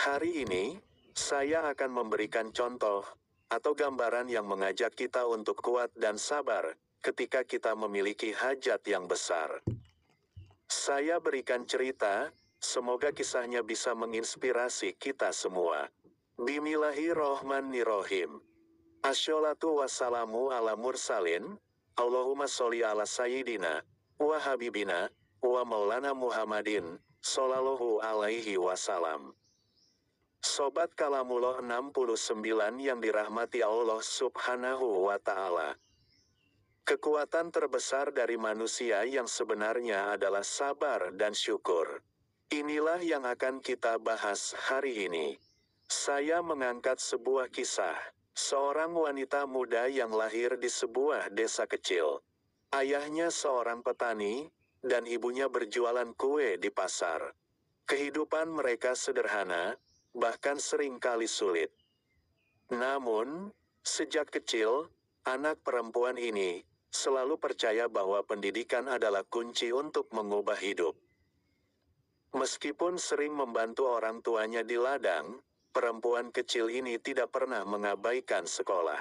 Hari ini, saya akan memberikan contoh atau gambaran yang mengajak kita untuk kuat dan sabar ketika kita memiliki hajat yang besar. Saya berikan cerita, semoga kisahnya bisa menginspirasi kita semua. Bismillahirrohmanirrohim. Asholatu wassalamu ala mursalin, Allahumma sholli ala sayyidina, wa habibina, wa maulana Muhammadin, sallallahu alaihi wasallam. Sobat Kalamullah 69 yang dirahmati Allah Subhanahu wa Ta'ala. Kekuatan terbesar dari manusia yang sebenarnya adalah sabar dan syukur. Inilah yang akan kita bahas hari ini. Saya mengangkat sebuah kisah. Seorang wanita muda yang lahir di sebuah desa kecil. Ayahnya seorang petani, dan ibunya berjualan kue di pasar. Kehidupan mereka sederhana, bahkan sering kali sulit. Namun, sejak kecil, anak perempuan ini selalu percaya bahwa pendidikan adalah kunci untuk mengubah hidup. Meskipun sering membantu orang tuanya di ladang, perempuan kecil ini tidak pernah mengabaikan sekolah.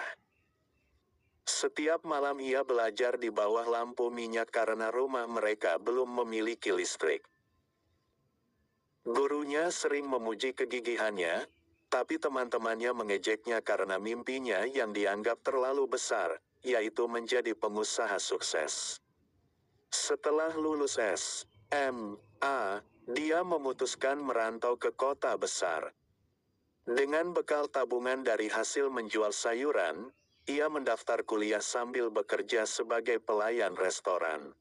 Setiap malam ia belajar di bawah lampu minyak karena rumah mereka belum memiliki listrik. Gurunya sering memuji kegigihannya, tapi teman-temannya mengejeknya karena mimpinya yang dianggap terlalu besar, yaitu menjadi pengusaha sukses. Setelah lulus SMA, dia memutuskan merantau ke kota besar. Dengan bekal tabungan dari hasil menjual sayuran, ia mendaftar kuliah sambil bekerja sebagai pelayan restoran.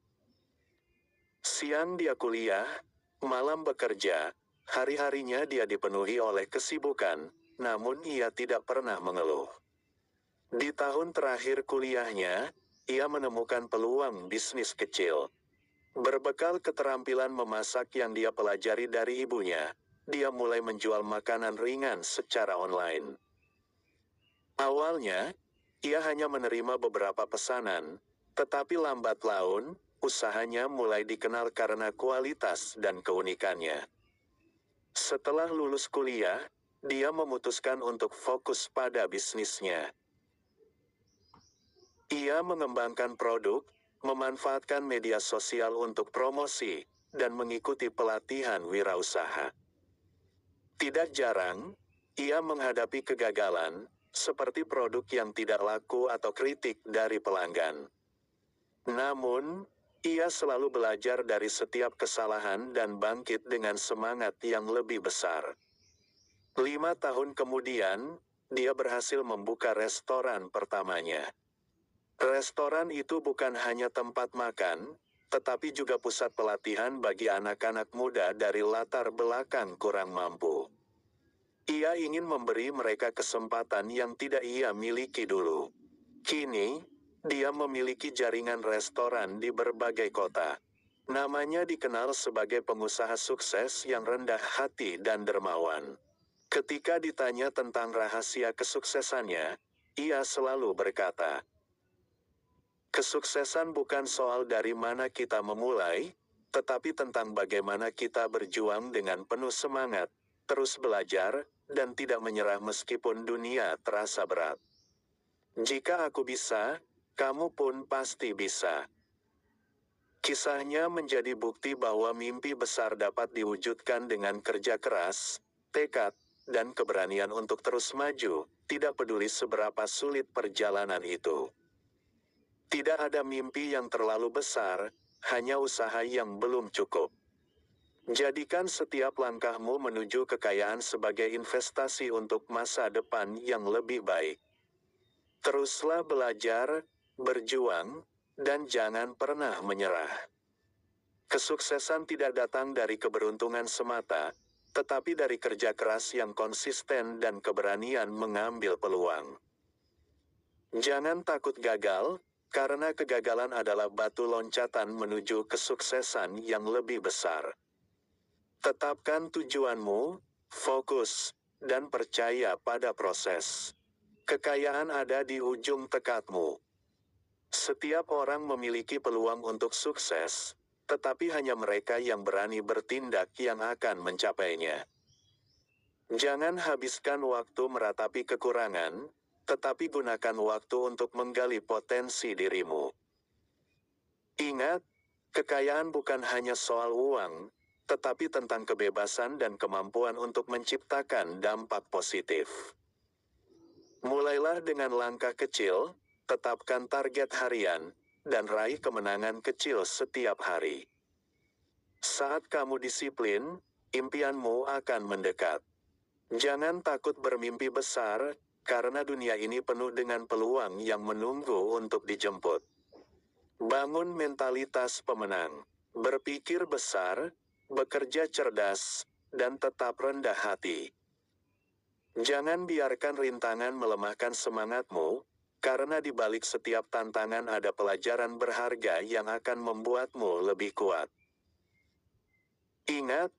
Siang dia kuliah, malam bekerja, hari-harinya dia dipenuhi oleh kesibukan, namun ia tidak pernah mengeluh. Di tahun terakhir kuliahnya, ia menemukan peluang bisnis kecil. Berbekal keterampilan memasak yang dia pelajari dari ibunya, dia mulai menjual makanan ringan secara online. Awalnya, ia hanya menerima beberapa pesanan, tetapi lambat laun, usahanya mulai dikenal karena kualitas dan keunikannya. Setelah lulus kuliah, dia memutuskan untuk fokus pada bisnisnya. Ia mengembangkan produk, memanfaatkan media sosial untuk promosi, dan mengikuti pelatihan wirausaha. Tidak jarang, ia menghadapi kegagalan, seperti produk yang tidak laku atau kritik dari pelanggan. Namun, ia selalu belajar dari setiap kesalahan dan bangkit dengan semangat yang lebih besar. 5 tahun kemudian, dia berhasil membuka restoran pertamanya. Restoran itu bukan hanya tempat makan, tetapi juga pusat pelatihan bagi anak-anak muda dari latar belakang kurang mampu. Ia ingin memberi mereka kesempatan yang tidak ia miliki dulu. Kini, dia memiliki jaringan restoran di berbagai kota. Namanya dikenal sebagai pengusaha sukses yang rendah hati dan dermawan. Ketika ditanya tentang rahasia kesuksesannya, ia selalu berkata, "Kesuksesan bukan soal dari mana kita memulai, tetapi tentang bagaimana kita berjuang dengan penuh semangat, terus belajar, dan tidak menyerah meskipun dunia terasa berat. Jika aku bisa, kamu pun pasti bisa." Kisahnya menjadi bukti bahwa mimpi besar dapat diwujudkan dengan kerja keras, tekad, dan keberanian untuk terus maju, tidak peduli seberapa sulit perjalanan itu. Tidak ada mimpi yang terlalu besar, hanya usaha yang belum cukup. Jadikan setiap langkahmu menuju kekayaan sebagai investasi untuk masa depan yang lebih baik. Teruslah belajar, berjuang, dan jangan pernah menyerah. Kesuksesan tidak datang dari keberuntungan semata, tetapi dari kerja keras yang konsisten dan keberanian mengambil peluang. Jangan takut gagal, karena kegagalan adalah batu loncatan menuju kesuksesan yang lebih besar. Tetapkan tujuanmu, fokus, dan percaya pada proses. Kekayaan ada di ujung tekadmu. Setiap orang memiliki peluang untuk sukses, tetapi hanya mereka yang berani bertindak yang akan mencapainya. Jangan habiskan waktu meratapi kekurangan, tetapi gunakan waktu untuk menggali potensi dirimu. Ingat, kekayaan bukan hanya soal uang, tetapi tentang kebebasan dan kemampuan untuk menciptakan dampak positif. Mulailah dengan langkah kecil, tetapkan target harian, dan raih kemenangan kecil setiap hari. Saat kamu disiplin, impianmu akan mendekat. Jangan takut bermimpi besar, karena dunia ini penuh dengan peluang yang menunggu untuk dijemput. Bangun mentalitas pemenang, berpikir besar, bekerja cerdas, dan tetap rendah hati. Jangan biarkan rintangan melemahkan semangatmu, karena di balik setiap tantangan ada pelajaran berharga yang akan membuatmu lebih kuat. Ingat,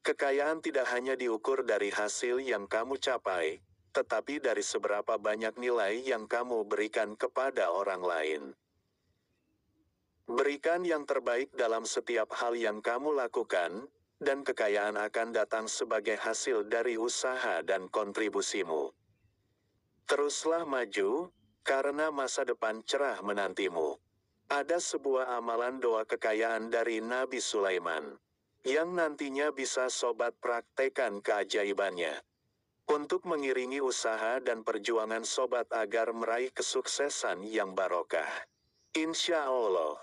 kekayaan tidak hanya diukur dari hasil yang kamu capai, tetapi dari seberapa banyak nilai yang kamu berikan kepada orang lain. Berikan yang terbaik dalam setiap hal yang kamu lakukan, dan kekayaan akan datang sebagai hasil dari usaha dan kontribusimu. Teruslah maju, karena masa depan cerah menantimu. Ada sebuah amalan doa kekayaan dari Nabi Sulaiman, yang nantinya bisa sobat praktekan keajaibannya. Untuk mengiringi usaha dan perjuangan sobat agar meraih kesuksesan yang barokah. Insya Allah.